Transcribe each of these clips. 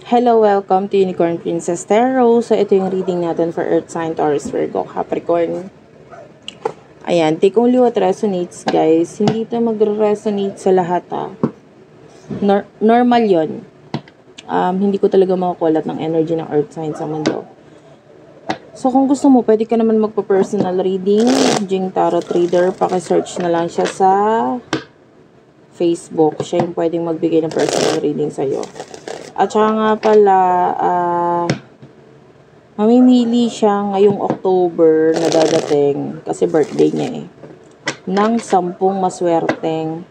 Hello, welcome to Unicorn Princess Tarot. So, ito yung reading natin for Earth Sign, Taurus, Virgo, Capricorn. Ayan, take only what resonates, guys. Hindi ito magre-resonate sa lahat, ha. Normal yon. Hindi ko talaga makakulat ng energy ng Earth Sign sa mundo. So, kung gusto mo, pwede ka naman magpa-personal reading. Jing Tarot Reader, pakisearch na lang siya sa Facebook. Siya yung pwedeng magbigay ng personal reading sa'yo. At saka nga pala, mamimili siya ngayong October na dadating, kasi birthday niya ng 10 maswerteng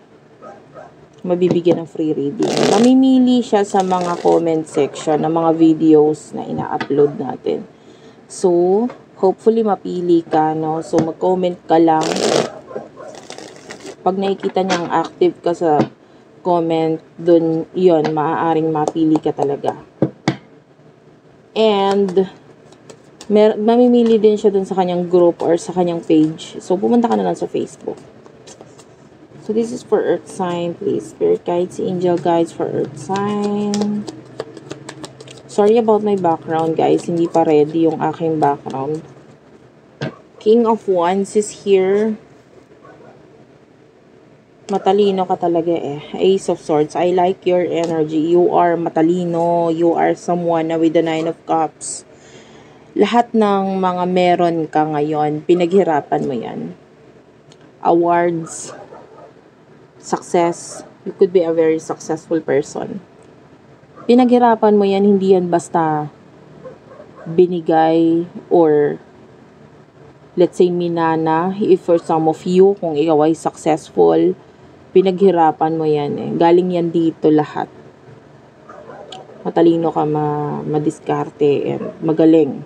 mabibigyan ng free reading. Mamimili siya sa mga comment section ng mga videos na ina-upload natin. So, hopefully mapili ka, no? So, mag-comment ka lang. Pag nakikita niyang active ka sa comment, dun yon, maaaring mapili ka talaga. And mamimili din siya dun sa kanyang group or sa kanyang page. So, pumunta ka na lang sa Facebook. So, this is for Earth Sign. Please, Spirit Guides, Angel Guides for Earth Sign. Sorry about my background, guys. Hindi pa ready yung aking background. King of Wands is here. Matalino ka talaga Ace of Swords. I like your energy. You are matalino. You are someone with the 9 of Cups. Lahat ng mga meron ka ngayon, pinaghirapan mo yan. Awards, success. You could be a very successful person. Pinaghirapan mo yan, hindi yan basta binigay or let's say minana. If for some of you, kung ikaw ay successful, pinaghirapan mo yan Galing yan dito lahat. Matalino ka, madiskarte, and magaling.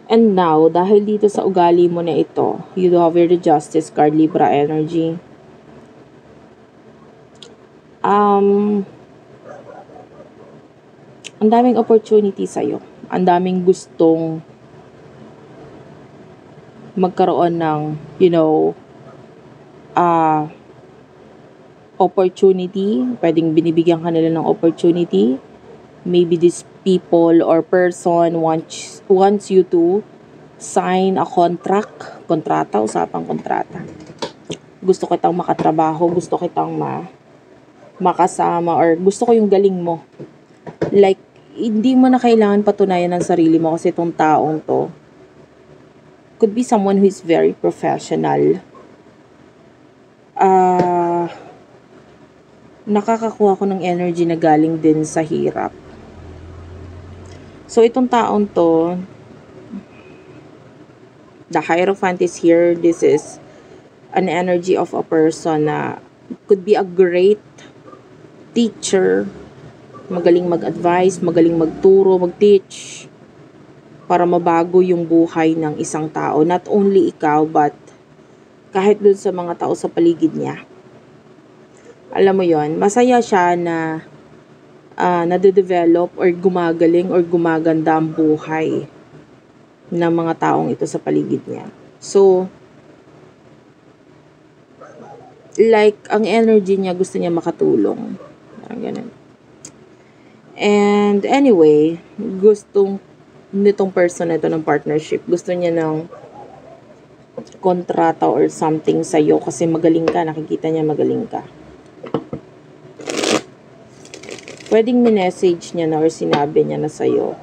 And now, dahil dito sa ugali mo na ito, you do have the Justice card, Libra energy. Ang daming opportunity sa'yo. Ang daming gustong magkaroon ng, opportunity. Pwedeng binibigyan ka nila ng opportunity. Maybe these people or person wants you to sign a kontrata, usapang kontrata. Gusto kitang makatrabaho, gusto kitang makasama, or gusto ko yung galing mo. Like, hindi mo na kailangan patunayan ng sarili mo kasi itong taong to could be someone who is very professional. Nakakakuha ko ng energy na galing din sa hirap. So, itong taong to, the Hierophant is here. This is an energy of a person na could be a great teacher, magaling mag-advise, magaling magturo, mag-teach, para mabago yung buhay ng isang tao. Not only ikaw, but kahit dun sa mga tao sa paligid niya. Alam mo yon, masaya siya na nade-develop or gumagaling or gumaganda ang buhay ng mga taong ito sa paligid niya. So, like, ang energy niya, gusto niya makatulong. Parang ganun. And anyway, gustong nitong person na ito ng partnership, gusto niya ng kontrata or something sa'yo kasi magaling ka, nakikita niya magaling ka. Pwedeng minessage niya na or sinabi niya na sa'yo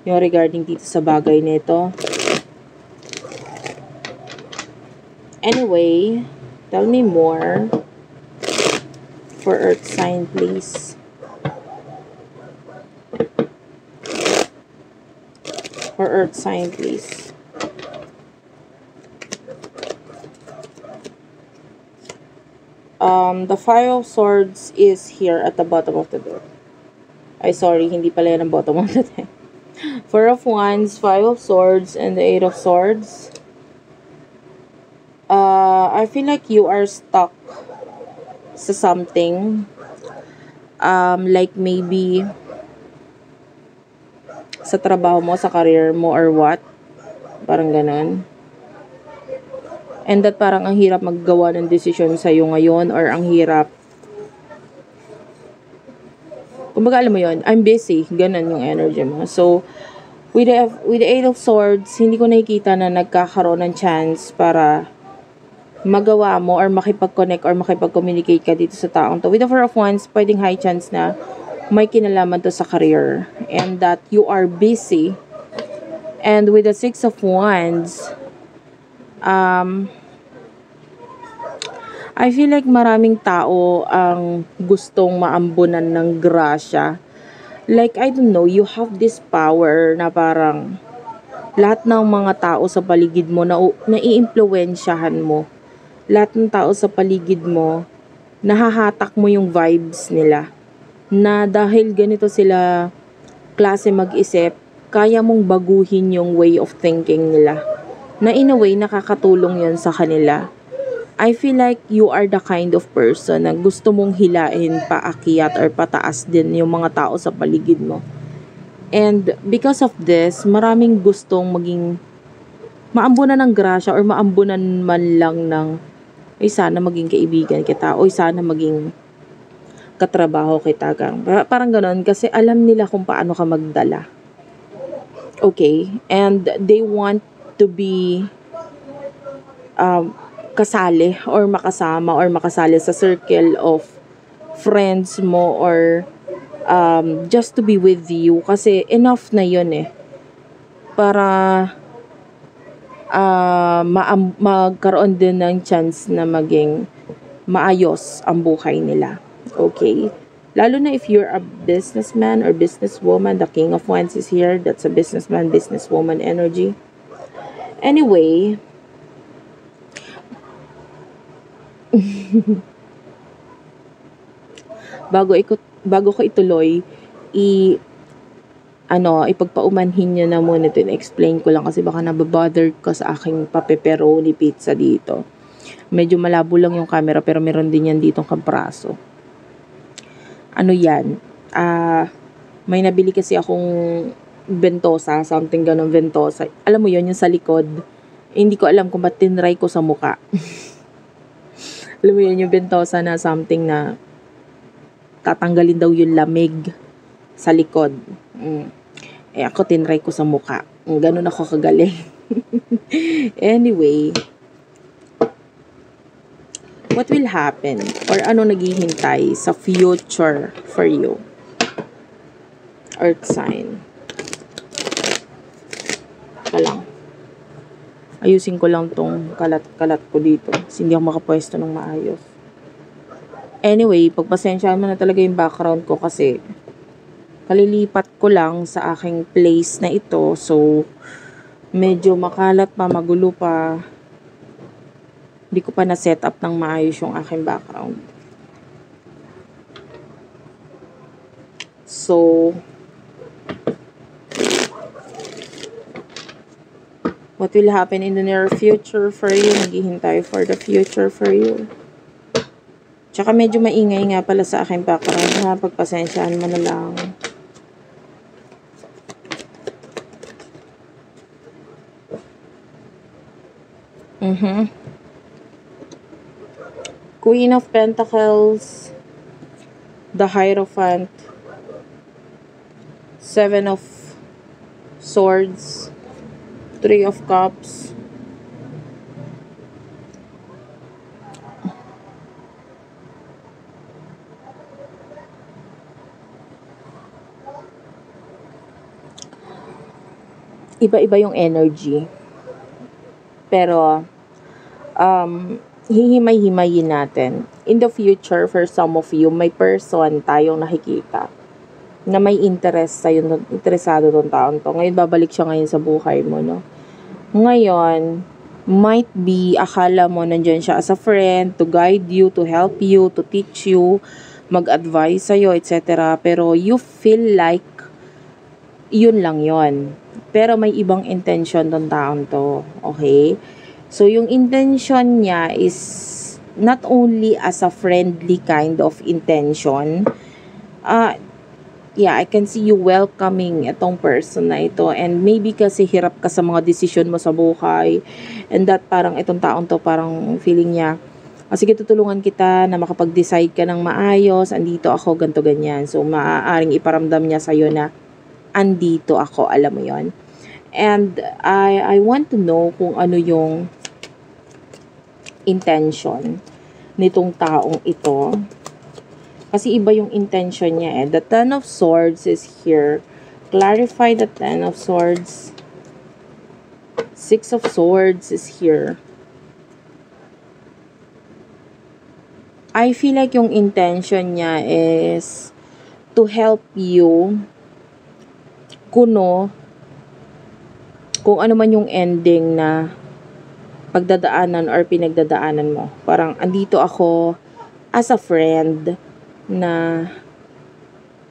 yung regarding dito sa bagay nito. Anyway, tell me more for Earth Sign, please. For Earth Sign, please. The Five of Swords is here at the bottom of the door. Ay, sorry, hindi pala yan ang bottom of the deck. Four of Wands, Five of Swords, and the Eight of Swords. I feel like you are stuck sa something. Like maybe sa trabaho mo, sa career mo, or what. Parang ganun. And that parang ang hirap maggawa ng desisyon sa'yo ngayon, or ang hirap Kumbaga, alam mo yon, I'm busy. Ganun yung energy mo. So, with the Eight of Swords, hindi ko nakikita na nagkakaroon ng chance para magawa mo or makipag-connect or makipag-communicate ka dito sa taong to. With the Four of Wands, pwedeng high chance na may kinalaman to sa career and that you are busy. And with the Six of Wands, I feel like maraming tao ang gustong maambunan ng grasya. Like, I don't know, you have this power na parang lahat ng mga tao sa paligid mo na naiimpluwensyahan mo. Lahat ng tao sa paligid mo, nahahatak mo yung vibes nila. Na dahil ganito sila klase mag-isip, kaya mong baguhin yung way of thinking nila. Na in a way, nakakatulong yun sa kanila. I feel like you are the kind of person na gusto mong hilain paakyat or pataas din yung mga tao sa paligid mo. And because of this, maraming gustong maging maambunan ng grasya or maambunan man lang ng ay sana maging kaibigan kita o sana maging katrabaho kita. Parang ganoon kasi alam nila kung paano ka magdala. Okay? And they want to be kasali or makasama or makasali sa circle of friends mo or just to be with you kasi enough na yun para magkaroon din ng chance na maging maayos ang buhay nila. Okay? Lalo na if you're a businessman or businesswoman, the King of Wands is here. That's a businessman, businesswoman energy. Anyway, bago ko ituloy, ipagpaumanhin nyo na muna ito. Explain ko lang kasi baka nababother ko sa aking pepperoni pizza dito. Medyo malabo lang yung camera pero meron din yan ditong kabraso. Ano yan? May nabili kasi akong ventosa, something ganun ventosa. Alam mo yon yung sa likod. Hindi ko alam kung ba't tinry ko sa muka. Alam mo yun, yung ventosa na something na tatanggalin daw yung lamig sa likod. Ako tinry ko sa muka. Ganun ako kagaling. Anyway, what will happen? Or ano naghihintay sa future for you? Earth sign. Lang. Ayusin ko lang tong kalat-kalat ko dito. Kasi hindi ako makapwesto ng maayos. Anyway, pagpasensyahan mo na talaga yung background ko kasi kalilipat ko lang sa aking place na ito. So, medyo makalat pa, magulo pa. Hindi ko pa na-set up ng maayos yung aking background. So, what will happen in the near future for you? Naghihintay for the future for you. Tsaka medyo maingay nga pala sa aking background ha. Pagpasensyahan mo na lang. Queen of Pentacles, the Hierophant, Seven of Swords, Three of Cups, iba-iba yung energy. Pero, hihimay-himayin natin. In the future, for some of you, may person tayong nakikita na may interest sa'yo, interesado tong taon to. Ngayon, babalik siya ngayon sa buhay mo, no? Ngayon, might be, akala mo nandyan siya as a friend, to guide you, to help you, to teach you, mag-advise sa'yo, etc. Pero you feel like, yun lang yon. Pero may ibang intention tong taon to. Okay? So, yung intention niya is not only as a friendly kind of intention. I can see you welcoming itong person na ito. And maybe kasi hirap ka sa mga decision mo sa buhay. And that parang itong taon to, parang feeling niya, O sige, tutulungan kita na makapag-decide ka ng maayos, andito ako, ganto ganyan. So, maaaring iparamdam niya sa'yo na andito ako, alam mo yon. And I want to know kung ano yung intention nitong taong ito. Kasi iba yung intention niya eh. The Ten of Swords is here. Clarify the Ten of Swords. Six of Swords is here. I feel like yung intention niya is to help you kuno kung ano man yung ending na pagdadaanan or pinagdadaanan mo. Parang andito ako as a friend na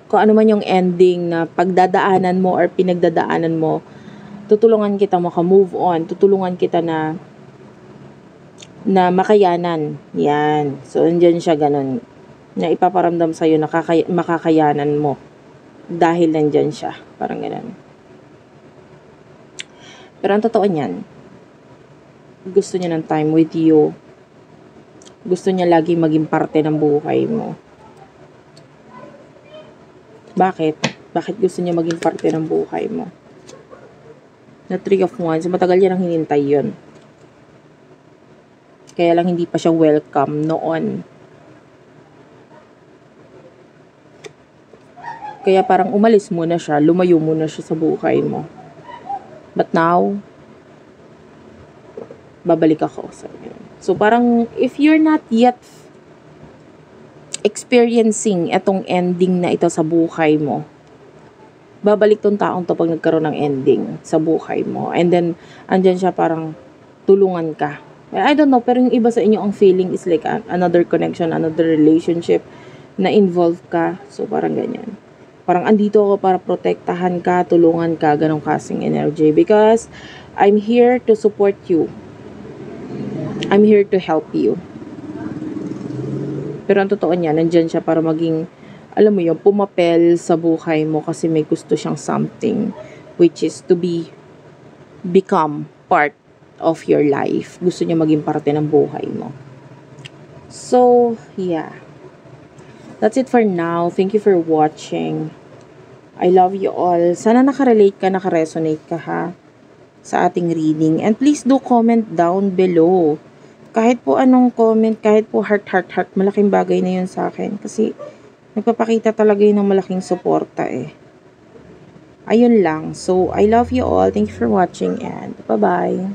kung ano man yung ending na pagdadaanan mo or pinagdadaanan mo, tutulungan kita maka-move on, tutulungan kita na makayanan. Yan. So, andyan siya ganun. Na ipaparamdam sa'yo na makakayanan mo. Dahil nandyan siya. Parang ganun. Pero ang totoo niyan, gusto niya ng time with you. Gusto niya lagi maging parte ng buhay mo. Bakit? Bakit gusto niya maging parte ng buhay mo? Na 3 of Wands, matagal niya nang hinintay yun. Kaya lang hindi pa siya welcome noon. Kaya parang umalis muna siya, lumayo muna siya sa buhay mo. But now, babalik ako. So parang if you're not yet experiencing etong ending na ito sa buhay mo, babalik tong taong to pag nagkaroon ng ending sa buhay mo. And then, andyan siya parang tulungan ka. I don't know, pero yung iba sa inyo, ang feeling is like another connection, another relationship na involved ka. So, parang ganyan. Parang andito ako para protektahan ka, tulungan ka, ganong kasing energy. Because I'm here to support you. I'm here to help you. Pero ang totoo niya, nandyan siya para maging, alam mo yun, pumapel sa buhay mo kasi may gusto siyang something which is to become part of your life. Gusto niya maging parte ng buhay mo. So, yeah. That's it for now. Thank you for watching. I love you all. Sana nakarelate ka, nakaresonate ka ha sa ating reading. And please do comment down below. Kahit po anong comment, kahit po heart, malaking bagay na yun sa akin. Kasi nagpapakita talaga yun ng malaking suporta eh. Ayun lang. So, I love you all. Thank you for watching and bye-bye.